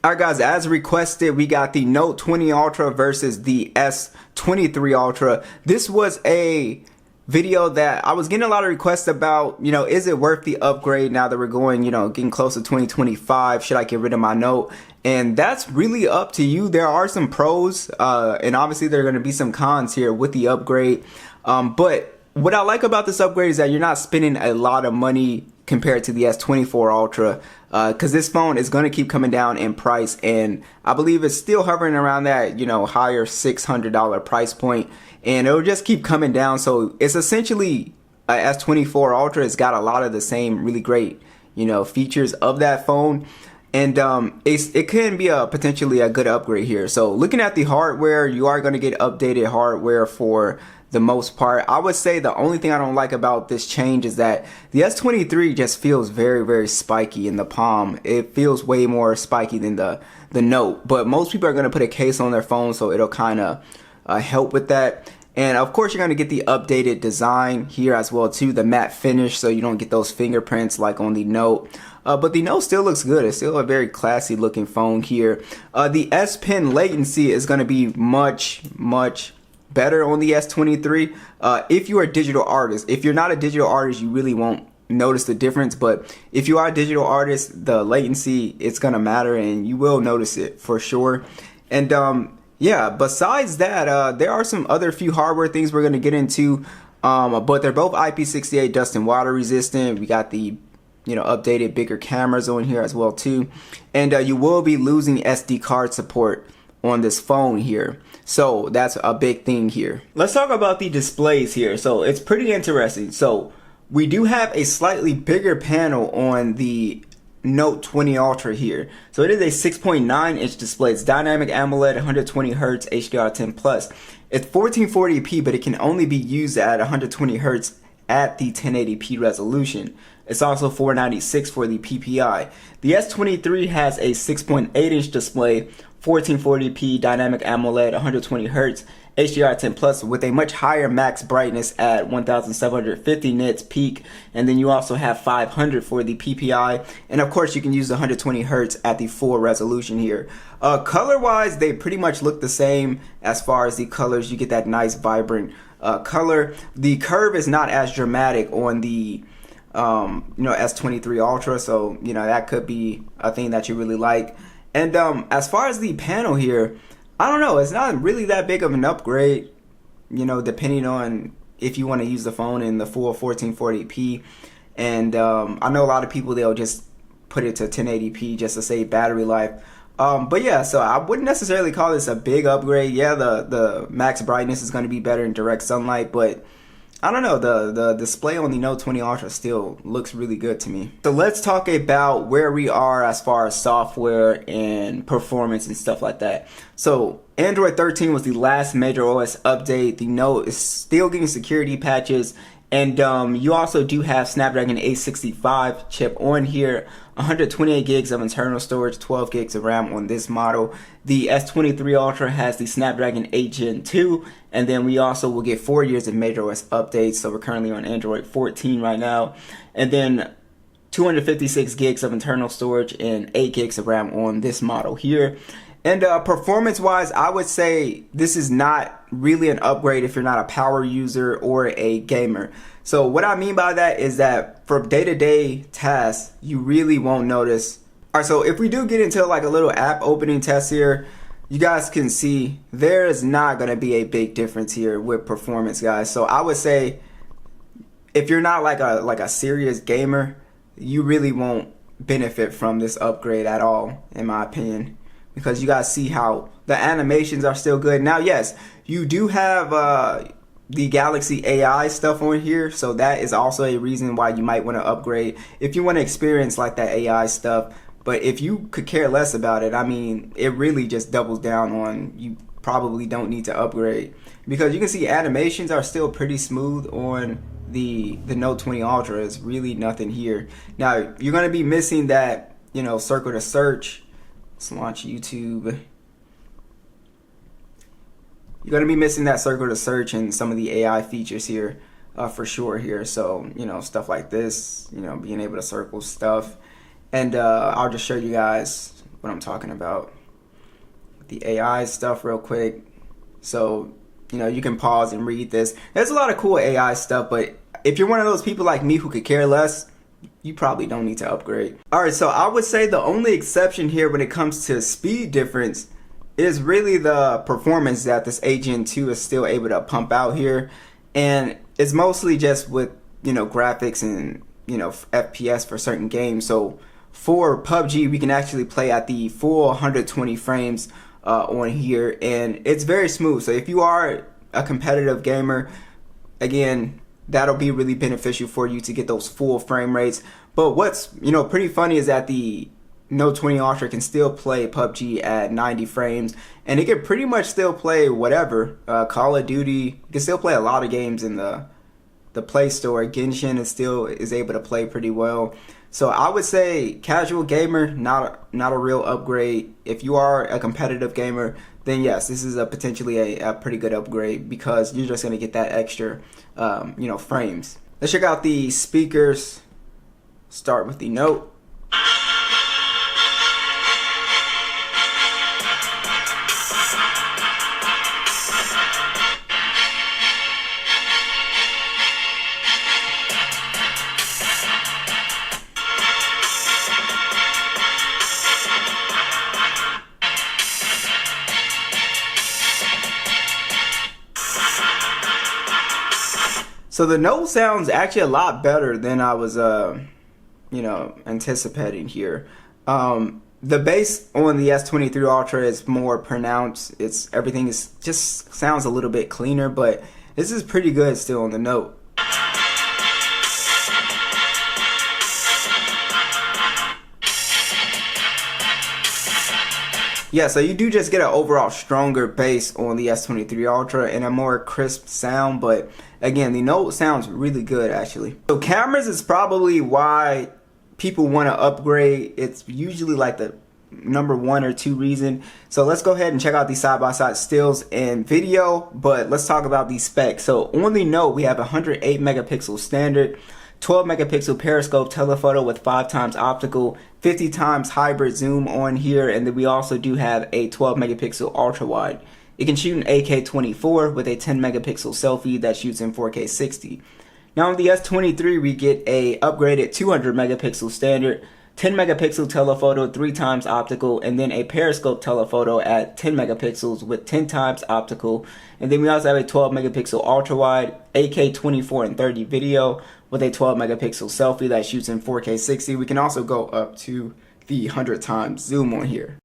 Alright guys, as requested, we got the Note 20 Ultra versus the S23 Ultra. This was a video that I was getting a lot of requests about, is it worth the upgrade now that we're going, getting close to 2025? Should I get rid of my Note? And that's really up to you. There are some pros, and obviously there are going to be some cons here with the upgrade. But what I like about this upgrade is that you're not spending a lot of money compared to the S24 Ultra, because this phone is going to keep coming down in price, and I believe it's still hovering around that higher $600 price point, and it'll just keep coming down. So it's essentially a S24 Ultra. It's got a lot of the same really great features of that phone, and it can be potentially a good upgrade here. So looking at the hardware, you are going to get updated hardware for the most part. I would say the only thing I don't like about this change is that the S23 just feels very, very spiky in the palm. It feels way more spiky than the Note, but most people are going to put a case on their phone, so it'll kind of help with that. And of course, you're going to get the updated design here as well too, the matte finish, so you don't get those fingerprints like on the Note. But the Note still looks good. It's still a very classy looking phone here. The S Pen latency is going to be much better on the S23 if you're a digital artist. If you're not a digital artist, you really won't notice the difference, but if you are a digital artist, the latency, it's gonna matter and you will notice it for sure. And yeah, besides that, there are some other few hardware things we're gonna get into, but they're both IP68 dust and water resistant. We got the updated bigger cameras on here as well too, and you will be losing SD card support on this phone here, so that's a big thing here. Let's talk about the displays here. So it's pretty interesting. So we do have a slightly bigger panel on the Note 20 Ultra here. So it is a 6.9 inch display. It's dynamic AMOLED, 120 Hz, HDR10 plus. It's 1440p, but it can only be used at 120 Hz at the 1080p resolution. It's also 496 for the PPI. The S23 has a 6.8 inch display, 1440p dynamic AMOLED, 120 Hz, HDR10 plus with a much higher max brightness at 1750 nits peak, and then you also have 500 for the PPI, and of course you can use the 120 Hz at the full resolution here. Color wise, they pretty much look the same as far as the colors. You get that nice vibrant color. The curve is not as dramatic on the S23 Ultra, so that could be a thing that you really like. And as far as the panel here, I don't know, it's not really that big of an upgrade, depending on if you want to use the phone in the full 1440p. And I know a lot of people, they'll just put it to 1080p just to save battery life. But yeah, so I wouldn't necessarily call this a big upgrade. Yeah, the max brightness is going to be better in direct sunlight, but I don't know, the display on the Note 20 Ultra still looks really good to me. So let's talk about where we are as far as software and performance and stuff like that. So Android 13 was the last major OS update. The Note is still getting security patches, and you also do have Snapdragon 865 chip on here, 128 gigs of internal storage, 12 gigs of RAM on this model. The S23 Ultra has the Snapdragon 8 Gen 2, and then we also will get 4 years of major OS updates. So we're currently on Android 14 right now, and then 256 gigs of internal storage and 8 gigs of RAM on this model here. And performance wise, I would say this is not really an upgrade if you're not a power user or a gamer. So what I mean by that is that for day-to-day tasks, you really won't notice. All right, so if we do get into like a little app opening test here, you guys can see there is not going to be a big difference here with performance, guys. So I would say if you're not like a serious gamer, you really won't benefit from this upgrade at all, in my opinion, because you guys see how the animations are still good. Now, yes, you do have the Galaxy AI stuff on here, so that is also a reason why you might want to upgrade if you want to experience like that AI stuff. But if you could care less about it, I mean, it really just doubles down on you probably don't need to upgrade, because you can see animations are still pretty smooth on the Note 20 Ultra. Is really nothing here. Now you're going to be missing that circle to search. Let's launch YouTube. You're going to be missing that circle to search and some of the AI features here for sure here. So stuff like this, being able to circle stuff. And I'll just show you guys what I'm talking about. The AI stuff real quick. So, you know, you can pause and read this. There's a lot of cool AI stuff, but if you're one of those people like me who could care less, you probably don't need to upgrade. Alright, so I would say the only exception here when it comes to speed difference is really the performance that this Gen 2 is still able to pump out here. And it's mostly just with, you know, graphics and, you know, FPS for certain games. So for PUBG, we can actually play at the full 120 frames on here, and it's very smooth. So if you are a competitive gamer, again, that'll be really beneficial for you to get those full frame rates. But what's, you know, pretty funny is that the Note 20 Ultra can still play PUBG at 90 frames, and it can pretty much still play whatever, Call of Duty. You can still play a lot of games in the Play Store. Genshin is able to play pretty well. So I would say casual gamer, not a real upgrade. If you are a competitive gamer, then yes, this is potentially a pretty good upgrade, because you're just gonna get that extra, you know, frames. Let's check out the speakers. Start with the Note. So the Note sounds actually a lot better than I was, you know, anticipating here. The bass on the S23 Ultra is more pronounced. Everything just sounds a little bit cleaner, but this is pretty good still on the Note. Yeah, so you do just get an overall stronger bass on the S23 Ultra and a more crisp sound, but again, the Note sounds really good actually. So cameras is probably why people want to upgrade. It's usually like the number 1 or 2 reason. So let's go ahead and check out these side-by-side stills and video, but let's talk about these specs. So on the Note, we have 108 megapixel standard, 12 megapixel periscope telephoto with 5 times optical, 50 times hybrid zoom on here, and then we also do have a 12 megapixel ultra wide. It can shoot in 8K24 with a 10 megapixel selfie that shoots in 4K 60. Now on the S23, we get a upgraded 200 megapixel standard, 10 megapixel telephoto, 3 times optical, and then a periscope telephoto at 10 megapixels with 10 times optical. And then we also have a 12 megapixel ultra wide, 8K 24 and 30 video with a 12 megapixel selfie that shoots in 4K 60. We can also go up to the 100 times zoom on here.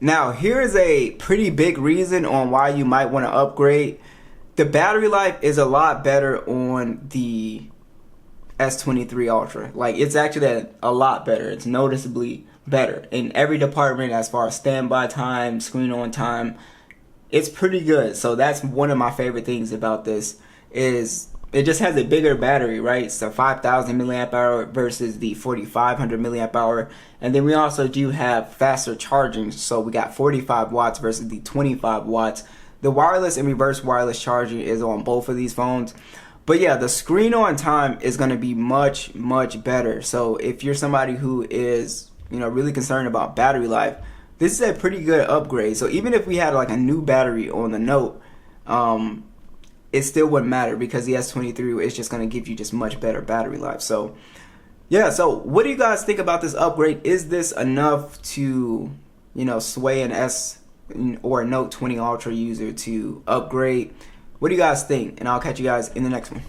Now, here is a pretty big reason on why you might want to upgrade. The battery life is a lot better on the S23 Ultra. Like, it's actually a lot better. It's noticeably better in every department as far as standby time, screen on time. It's pretty good. So that's one of my favorite things about this is it just has a bigger battery, right? So 5,000 milliamp hour versus the 4,500 milliamp hour. And then we also do have faster charging. So we got 45 watts versus the 25 watts. The wireless and reverse wireless charging is on both of these phones. But yeah, the screen on time is going to be much, much better. So if you're somebody who is, really concerned about battery life, this is a pretty good upgrade. So even if we had like a new battery on the Note, it still wouldn't matter because the S23 is just going to give you just much better battery life. So yeah, so what do you guys think about this upgrade? Is this enough to, sway an S or a Note 20 Ultra user to upgrade? What do you guys think? And I'll catch you guys in the next one.